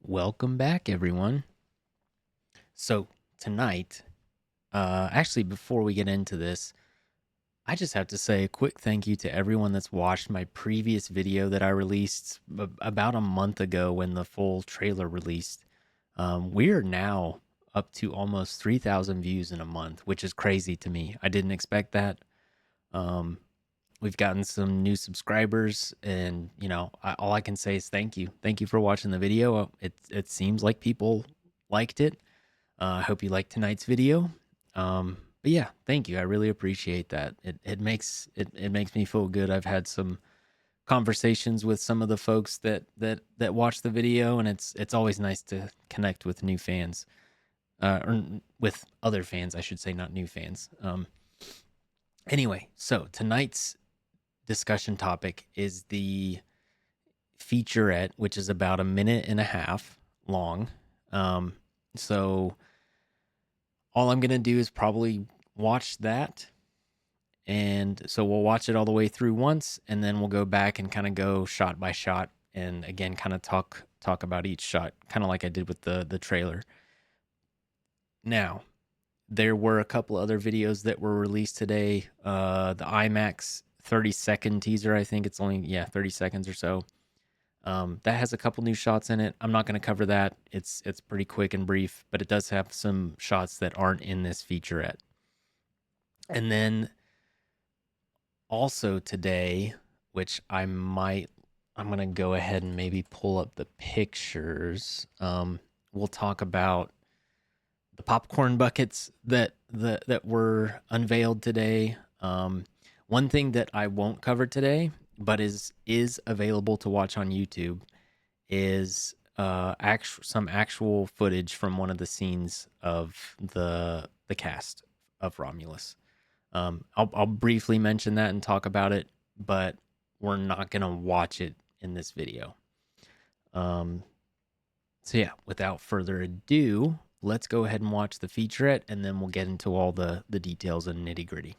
Welcome back, everyone. So, tonight, actually, before we get into this, I just have to say a quick thank you to everyone that's watched my previous video that I released about a month ago when the full trailer released. We are now up to almost 3,000 views in a month, which is crazy to me. I didn't expect that. Um, we've gotten some new subscribers, and all I can say is thank you. Thank you for watching the video. It seems like people liked it. I hope you liked tonight's video. But yeah, thank you. I really appreciate that. It makes me feel good. I've had some conversations with some of the folks that watch the video, and it's always nice to connect with new fans, or with other fans, I should say, not new fans. Anyway, so tonight's discussion topic is the featurette, which is about a minute and a half long. So all I'm going to do is probably watch that. And so we'll watch it all the way through once, and then we'll go back and kind of go shot by shot, and again, kind of talk about each shot, kind of like I did with the trailer. Now, there were a couple other videos that were released today. The IMAX 30-second teaser, I think it's only 30 seconds or so. That has a couple new shots in it. I'm not going to cover that. It's pretty quick and brief, but it does have some shots that aren't in this featurette. And then also today, which I'm going to go ahead and maybe pull up the pictures. We'll talk about the popcorn buckets that were unveiled today. One thing that I won't cover today, but is available to watch on YouTube, is some actual footage from one of the scenes of the cast of Romulus. I'll briefly mention that and talk about it, but we're not gonna watch it in this video. So yeah, without further ado, let's go ahead and watch the featurette, and then we'll get into all the details and nitty gritty.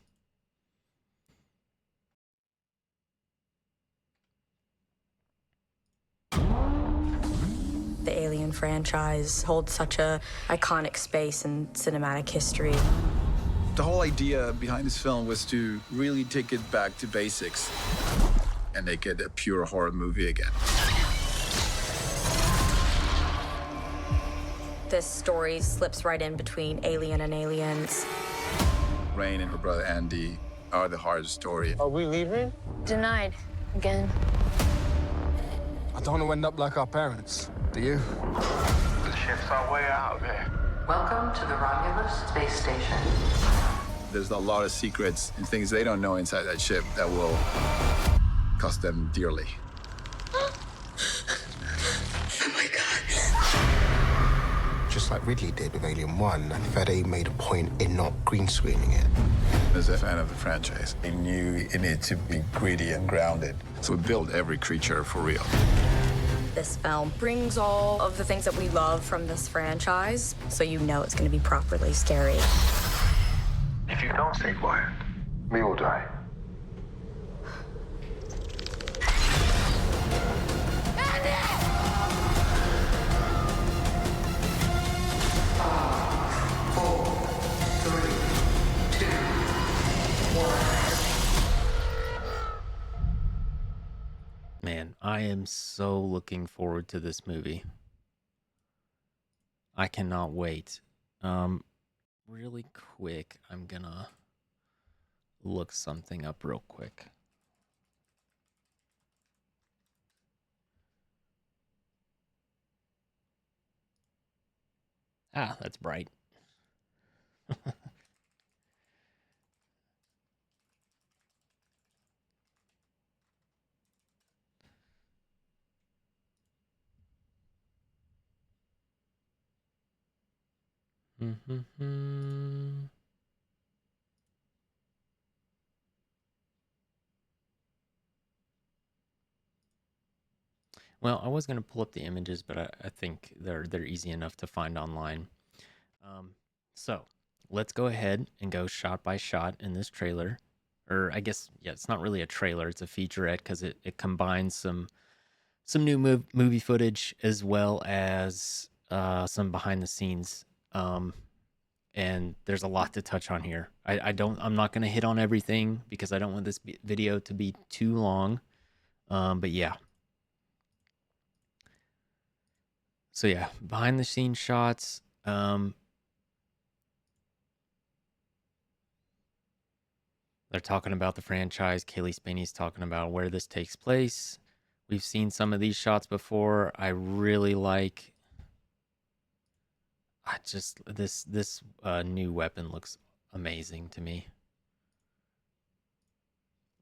The Alien franchise holds such a iconic space in cinematic history. The whole idea behind this film was to really take it back to basics and make it a pure horror movie again. This story slips right in between Alien and Aliens. Rain and her brother Andy are the horror story. Are we leaving? Denied. Again. I don't want to end up like our parents. Do you? The ship's our way out of here. Welcome to the Romulus Station. There's a lot of secrets and things they don't know inside that ship that will cost them dearly. Oh my God. Just like Ridley did with Alien 1, and they made a point in not green screening it. As a fan of the franchise, I knew it needed to be gritty and grounded. So we built every creature for real. This film brings all of the things that we love from this franchise, so you know it's going to be properly scary. If you don't stay quiet, we will die. Man, I am so looking forward to this movie. I cannot wait. Really quick, I'm gonna look something up real quick. Ah, that's bright. Well, I was gonna pull up the images, but I think they're easy enough to find online. So let's go ahead and go shot by shot in this trailer. Or I guess, yeah, it's not really a trailer, it's a featurette because it combines some some new movie footage as well as some behind the scenes. And there's a lot to touch on here. I'm not going to hit on everything because I don't want this video to be too long. But yeah. So yeah, behind the scenes shots. They're talking about the franchise. Kaylee Spaney's talking about where this takes place. We've seen some of these shots before. I really like. I just this new weapon looks amazing to me.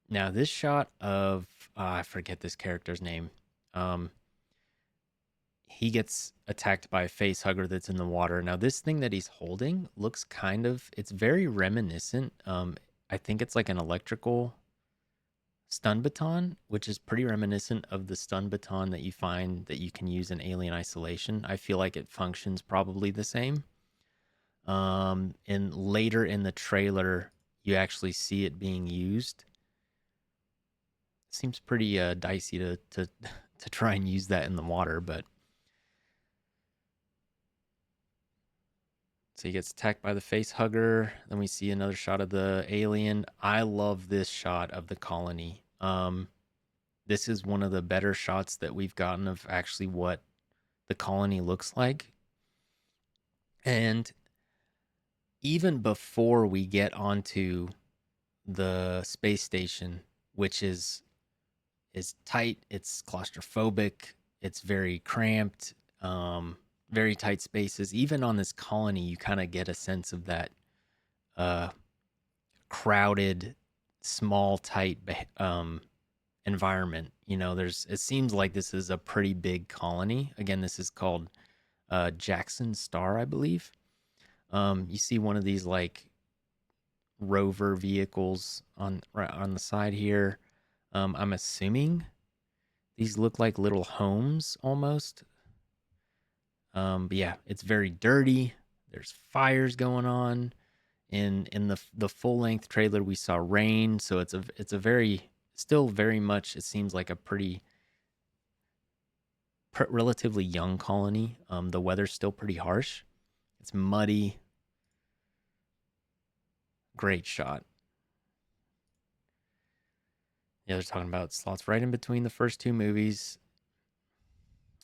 Now this shot of I forget this character's name. He gets attacked by a face hugger that's in the water. Now this thing that he's holding looks it's very reminiscent. I think it's like an electrical stun baton, which is pretty reminiscent of the stun baton that you find that you can use in Alien Isolation. I feel like it functions probably the same. And later in the trailer, you actually see it being used. Seems pretty dicey to try and use that in the water, but so he gets attacked by the face hugger. Then we see another shot of the alien. I love this shot of the colony. This is one of the better shots that we've gotten of actually what the colony looks like. And even before we get onto the space station, which is tight, it's claustrophobic, it's very cramped, very tight spaces. Even on this colony, you kind of get a sense of that crowded, small, tight environment. You know, it seems like this is a pretty big colony. Again, this is called Jackson Star, I believe. You see one of these like rover vehicles right on the side here. I'm assuming these look like little homes almost. But yeah, it's very dirty. There's fires going on. In the full length trailer, we saw rain, so it's a very still very much, it seems like a pretty relatively young colony. The weather's still pretty harsh. It's muddy. Great shot. Yeah, they're talking about slots right in between the first two movies.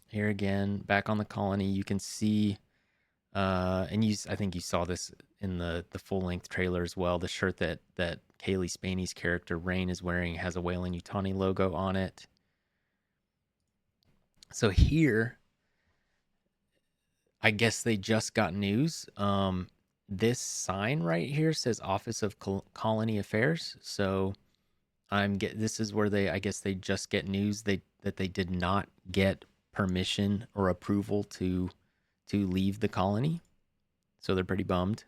Here again, back on the colony, you can see, and I think you saw this in the full length trailer as well. The shirt that Kaylee Spaney's character Rain is wearing has a Weyland-Yutani logo on it. So here, I guess they just got news. This sign right here says Office of Colony Affairs. So this is where I guess they just get news that they did not get permission or approval to leave the colony. So they're pretty bummed.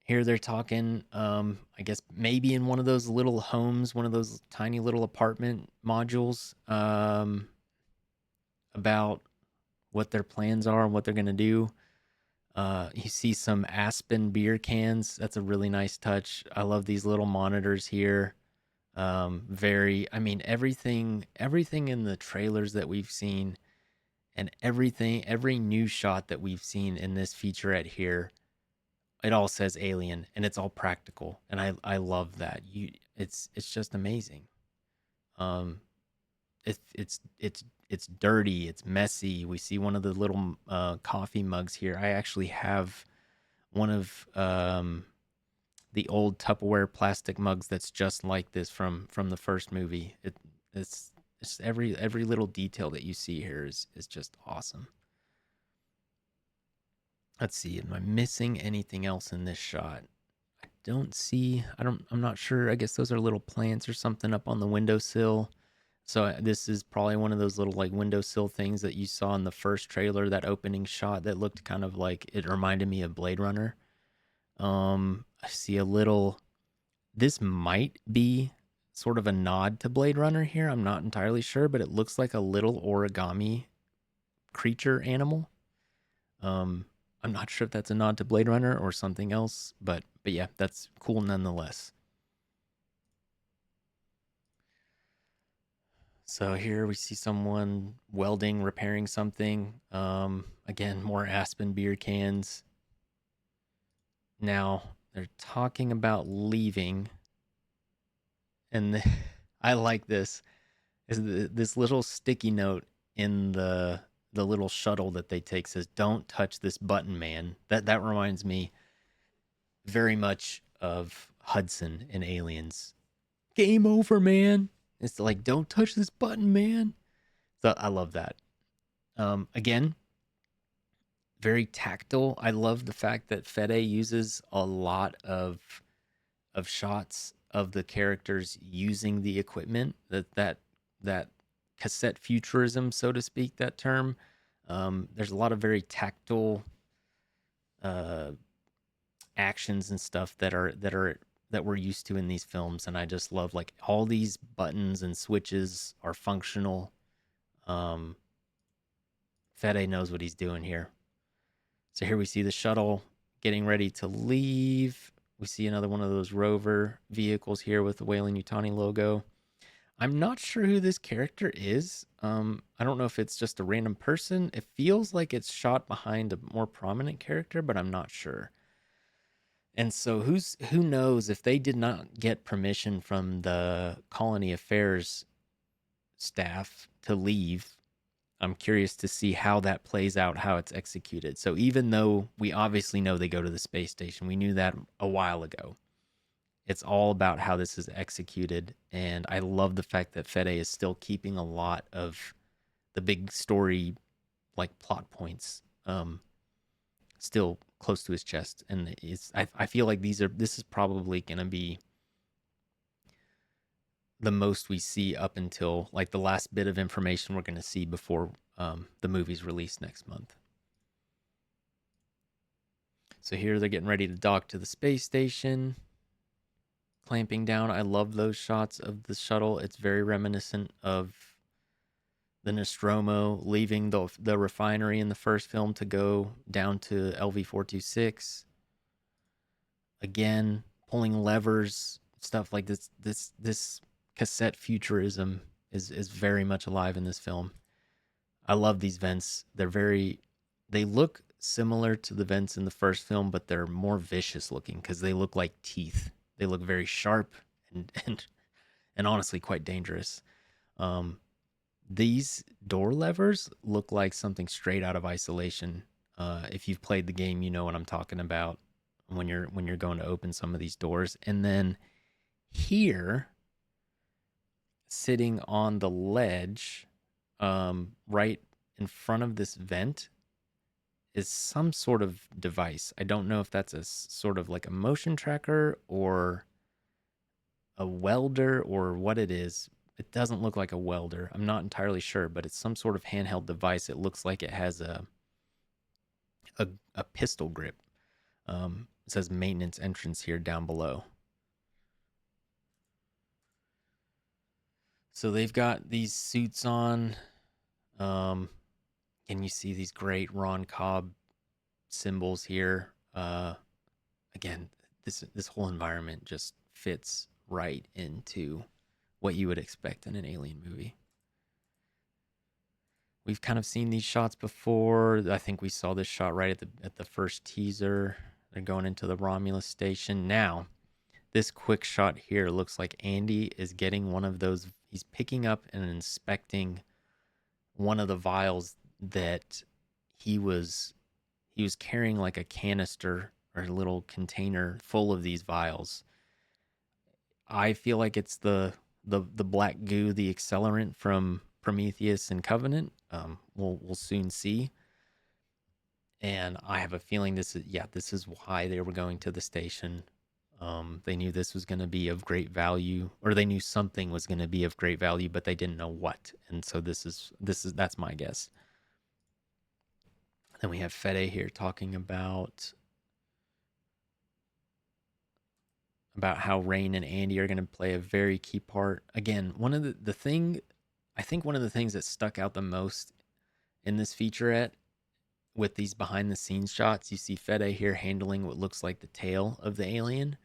Here they're talking, I guess maybe in one of those little homes, one of those tiny little apartment modules, about what their plans are and what they're going to do. You see some Aspen beer cans. That's a really nice touch. I love these little monitors here. Everything in the trailers that we've seen and every new shot that we've seen in this featurette here, it all says Alien and it's all practical. And I love that. It's just amazing. It's dirty, it's messy. We see one of the little coffee mugs here. I actually have one of the old Tupperware plastic mugs that's just like this from the first movie. It's every little detail that you see here is just awesome. Let's see, am I missing anything else in this shot? I'm not sure. I guess those are little plants or something up on the windowsill. So this is probably one of those little like windowsill things that you saw in the first trailer, that opening shot that looked kind of like, it reminded me of Blade Runner. I see this might be sort of a nod to Blade Runner here. I'm not entirely sure, but it looks like a little origami creature animal. I'm not sure if that's a nod to Blade Runner or something else, but yeah, that's cool nonetheless. So here we see someone welding, repairing something. Again, more Aspen beer cans. Now they're talking about leaving, and I like this. Is this little sticky note in the little shuttle that they take says, "Don't touch this button, man." That reminds me very much of Hudson in Aliens. Game over, man. It's like, don't touch this button, man. So I love that. Again, very tactile. I love the fact that Fede uses a lot of shots of the characters using the equipment. That cassette futurism, so to speak, that term. There's a lot of very tactile uh, actions and stuff that we're used to in these films, and I just love like all these buttons and switches are functional. Um, Fede knows what he's doing here. So here we see the shuttle getting ready to leave. We see another one of those rover vehicles here with the Weyland Yutani logo. I'm not sure who this character is. I don't know if it's just a random person. It feels like it's shot behind a more prominent character, but I'm not sure. And so who knows if they did not get permission from the colony affairs staff to leave. I'm curious to see how that plays out, how it's executed. So even though we obviously know they go to the space station, we knew that a while ago. It's all about how this is executed, and I love the fact that Fede is still keeping a lot of the big story, like plot points, still close to his chest. And I feel like this is probably gonna be the most we see up until like the last bit of information we're gonna see before the movie's released next month. So here they're getting ready to dock to the space station, clamping down. I love those shots of the shuttle. It's very reminiscent of the Nostromo leaving the refinery in the first film to go down to LV-426. Again, pulling levers, stuff like this cassette futurism is very much alive in this film. I love these vents. They look similar to the vents in the first film, but they're more vicious looking because they look like teeth. They look very sharp and honestly quite dangerous. These door levers look like something straight out of Isolation. If you've played the game, you know what I'm talking about when you're going to open some of these doors. And then here, sitting on the ledge, right in front of this vent, is some sort of device. I don't know if that's a sort of like a motion tracker or a welder or what it is. It doesn't look like a welder. I'm not entirely sure, but it's some sort of handheld device. It looks like it has a pistol grip. It says maintenance entrance here down below. So they've got these suits on. And you see these great Ron Cobb symbols here. Again, this whole environment just fits right into what you would expect in an alien movie. We've kind of seen these shots before. I think we saw this shot right at the first teaser. They're going into the Romulus station. Now, this quick shot here looks like Andy is getting one of those. He's picking up and inspecting one of the vials that he was carrying, like a canister or a little container full of these vials. I feel like it's the black goo, the accelerant from Prometheus and Covenant. We'll soon see. And I have a feeling this is why they were going to the station. They knew this was going to be of great value, or they knew something was going to be of great value, but they didn't know what. And so that's my guess. Then we have Fede here talking about how Rain and Andy are going to play a very key part. Again, one of the things that stuck out the most in this featurette with these behind the scenes shots, you see Fede here handling what looks like the tail of the alien.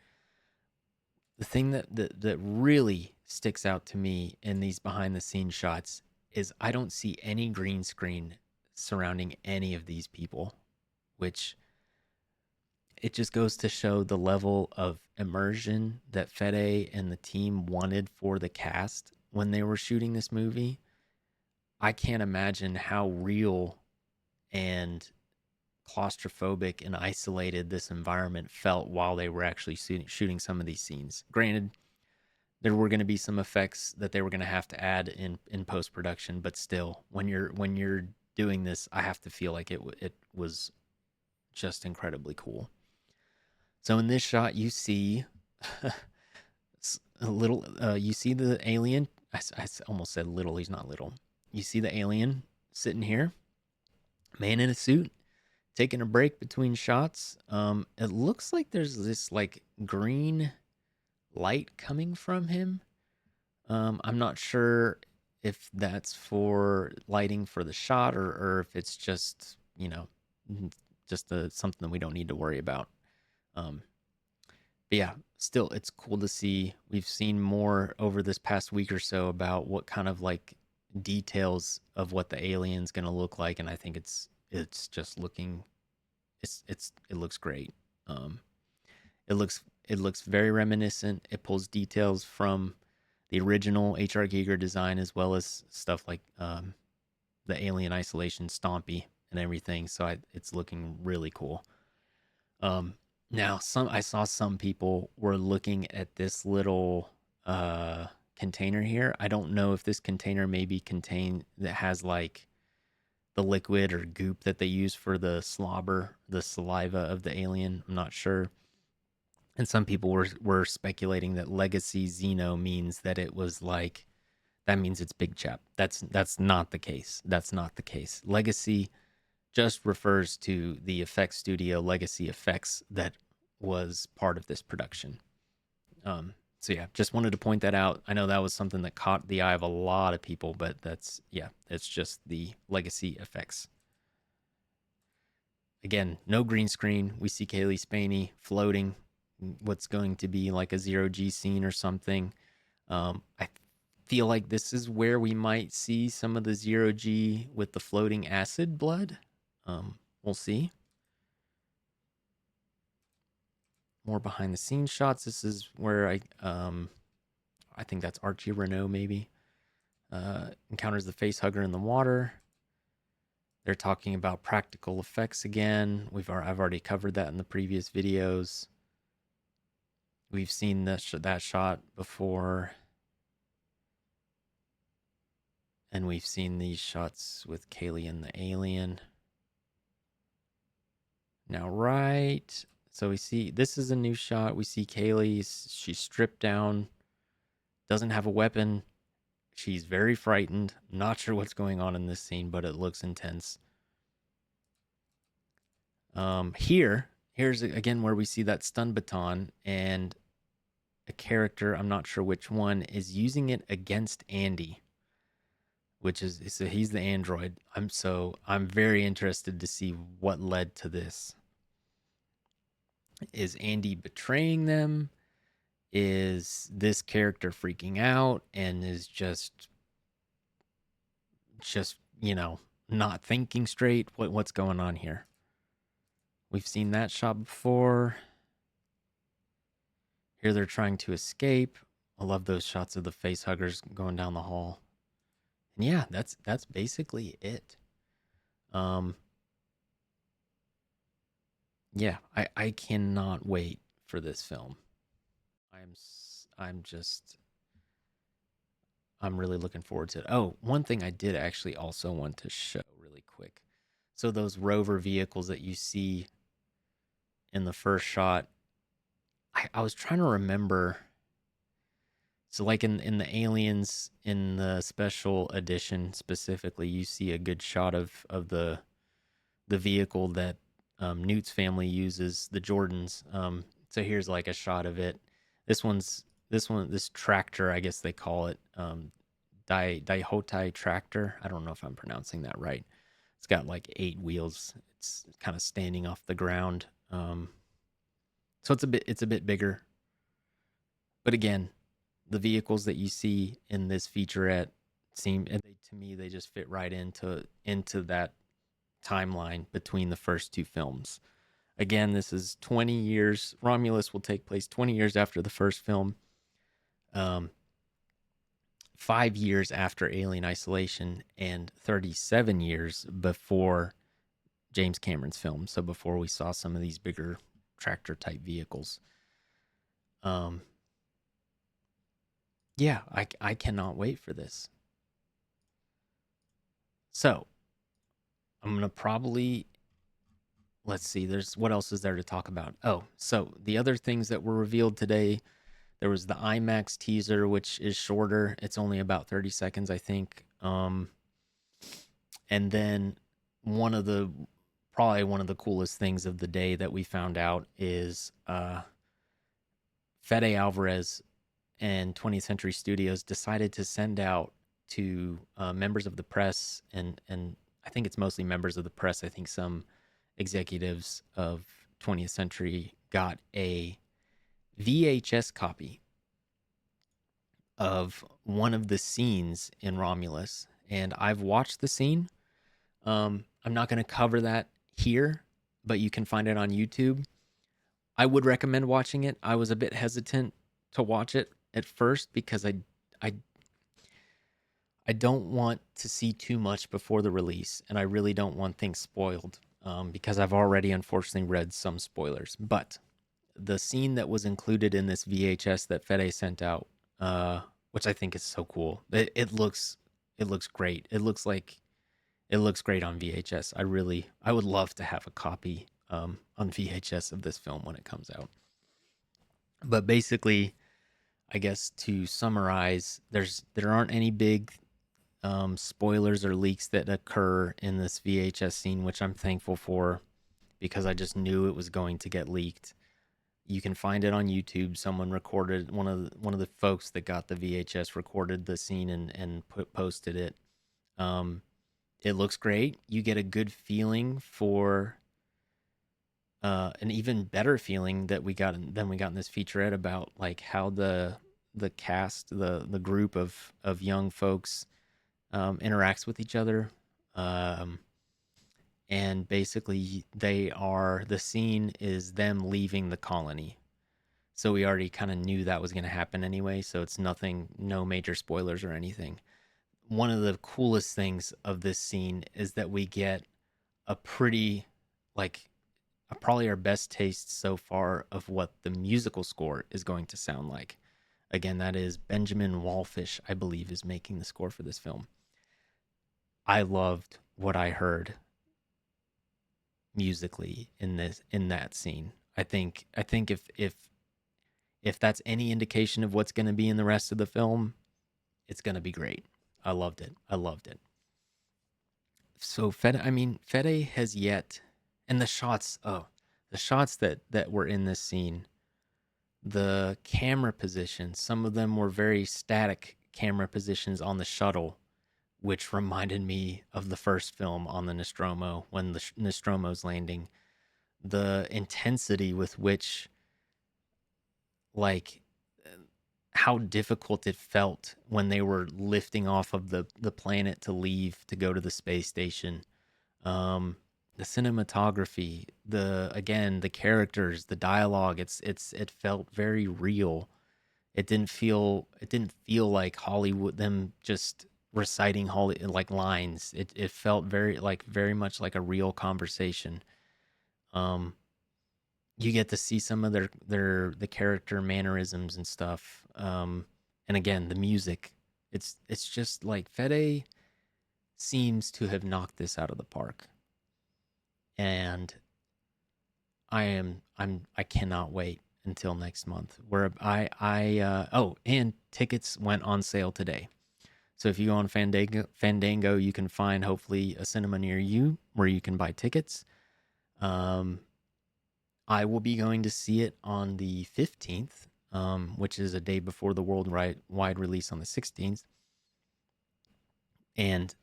The thing that really sticks out to me in these behind the scenes shots is I don't see any green screen surrounding any of these people, which it just goes to show the level of immersion that Fede and the team wanted for the cast when they were shooting this movie. I can't imagine how real and claustrophobic and isolated this environment felt while they were actually shooting some of these scenes. Granted, there were going to be some effects that they were going to have to add in post production, but still, when you're doing this, I have to feel like it was just incredibly cool. So in this shot, you see a little. You see the alien. I almost said little. He's not little. You see the alien sitting here, man in a suit, taking a break between shots. It looks like there's this like green light coming from him. I'm not sure if that's for lighting for the shot or if it's just, just something that we don't need to worry about. But yeah, still, it's cool to see. We've seen more over this past week or so about what kind of like details of what the alien's going to look like, and I think it's just looking, it looks great. It looks very reminiscent. It pulls details from the original H.R. Giger design as well as stuff like the alien isolation Stompy and everything. So it's looking really cool. Now I saw some people were looking at this little container here. I don't know if this container maybe that has like the liquid or goop that they use for the slobber, the saliva of the alien. I'm not sure. And some people were speculating that Legacy Xeno means that it was like, that means it's Big Chap. That's not the case. That's not the case. Legacy just refers to the effects studio Legacy Effects that was part of this production. So yeah, just wanted to point that out. I know that was something that caught the eye of a lot of people, but it's just the Legacy Effects. Again, no green screen. We see Kaylee Spaney floating what's going to be like a ZeroG scene or something. I feel like this is where we might see some of the ZeroG with the floating acid blood. We'll see. More behind the scenes shots. This is where I think that's Archie Renault maybe encounters the face hugger in the water. They're talking about practical effects again. I've already covered that in the previous videos. We've seen that shot before. And we've seen these shots with Kaylee and the alien. Now, right. So we see, this is a new shot. We see Kaylee, she's stripped down, doesn't have a weapon. She's very frightened. Not sure what's going on in this scene, but it looks intense. Here's again where we see that stun baton, and a character, I'm not sure which one, is using it against Andy, which is, so he's the android. I'm very interested to see what led to this. Is Andy betraying them? Is this character freaking out and is just not thinking straight? What's going on here? We've seen that shot before. Here they're trying to escape. I love those shots of the face huggers going down the hall. And yeah, that's basically it. Yeah, I cannot wait for this film. I'm really looking forward to it. Oh, one thing I did actually also want to show really quick. So those rover vehicles that you see in the first shot, I was trying to remember. So like in the Aliens, in the special edition specifically, you see a good shot of the vehicle that Newt's family uses, the Jordans. So here's like a shot of it. This tractor, I guess they call it, Daihotai tractor. I don't know if I'm pronouncing that right. It's got like 8 wheels. It's kind of standing off the ground. So it's a bit bigger. But again, the vehicles that you see in this featurette seem, and to me, they just fit right into that timeline between the first two films. Again, this is 20 years. Romulus will take place 20 years after the first film, um, 5 years after Alien Isolation, and 37 years before James Cameron's film. So before we saw some of these bigger tractor type vehicles. Um, yeah, I cannot wait for this. So I'm gonna probably, let's see. There's what else is there to talk about? Oh, so the other things that were revealed today. There was the IMAX teaser, which is shorter. It's only about 30 seconds, I think. And then probably one of the coolest things of the day that we found out is Fede Alvarez and 20th Century Studios decided to send out to members of the press, and I think it's mostly members of the press. I think some executives of 20th Century got a VHS copy of one of the scenes in Romulus, and I've watched the scene. I'm not going to cover that here, but you can find it on YouTube. I would recommend watching it. I was a bit hesitant to watch it at first because I I don't want to see too much before the release, and I really don't want things spoiled because I've already unfortunately read some spoilers. But the scene that was included in this VHS that Fede sent out, which I think is so cool. It looks great. It looks great on VHS. I would love to have a copy on VHS of this film when it comes out. But basically, I guess to summarize, there aren't any big spoilers or leaks that occur in this VHS scene, which I'm thankful for because I just knew it was going to get leaked. You can find it on YouTube. Someone recorded, one of the folks that got the VHS recorded the scene and posted it. It looks great. You get a good feeling for an even better feeling that we got in this featurette about like how the cast, the group of young folks interacts with each other. And basically the scene is them leaving the colony. So we already kind of knew that was going to happen anyway. So it's nothing, no major spoilers or anything. One of the coolest things of this scene is that we get a pretty, probably our best taste so far of what the musical score is going to sound like. Again, that is Benjamin Wallfish, I believe, is making the score for this film. I loved what I heard musically in that scene. I think if that's any indication of what's going to be in the rest of the film, it's going to be great. I loved it. So Fede has yet, and the shots that were in this scene, the camera positions, some of them were very static camera positions on the shuttle, which reminded me of the first film on the Nostromo when the Nostromo's landing. The intensity with which, like, how difficult it felt when they were lifting off of the planet to leave to go to the space station. The cinematography, the characters, the dialogue, it felt very real. It didn't feel like Hollywood, them just reciting like lines. It felt very much like a real conversation. You get to see some of the character mannerisms and stuff. And again, the music. It's just like Fede seems to have knocked this out of the park. And I cannot wait until next month. Where and tickets went on sale today. So if you go on Fandango, you can find hopefully a cinema near you where you can buy tickets. I will be going to see it on the 15th, which is a day before the worldwide release on the 16th. And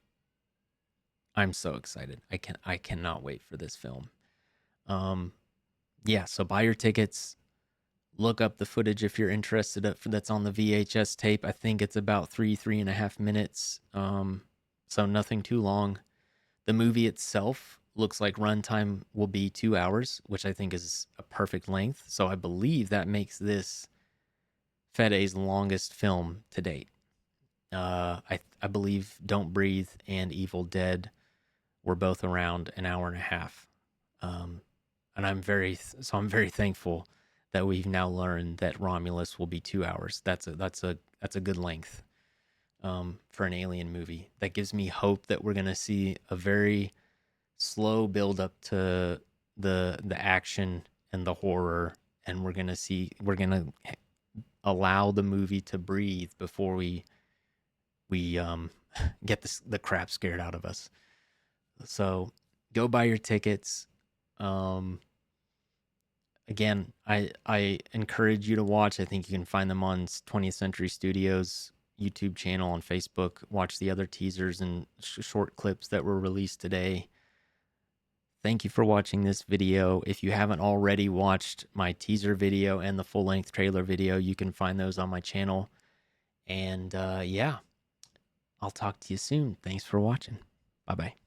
I'm so excited. I cannot wait for this film. Yeah, so buy your tickets. Look up the footage if you're interested. That's on the VHS tape. I think it's about 3.5 minutes. So nothing too long. The movie itself looks like runtime will be 2 hours, which I think is a perfect length. So I believe that makes this Fede's longest film to date. I believe Don't Breathe and Evil Dead were both around an hour and a half. And I'm very thankful that we've now learned that Romulus will be 2 hours. That's a good length for an alien movie. That gives me hope that we're gonna see a very slow build up to the action and the horror, and we're gonna allow the movie to breathe before we get the crap scared out of us. So go buy your tickets. Again, I encourage you to watch. I think you can find them on 20th Century Studios YouTube channel on Facebook. Watch the other teasers and short clips that were released today. Thank you for watching this video. If you haven't already watched my teaser video and the full-length trailer video, you can find those on my channel. And yeah, I'll talk to you soon. Thanks for watching. Bye-bye.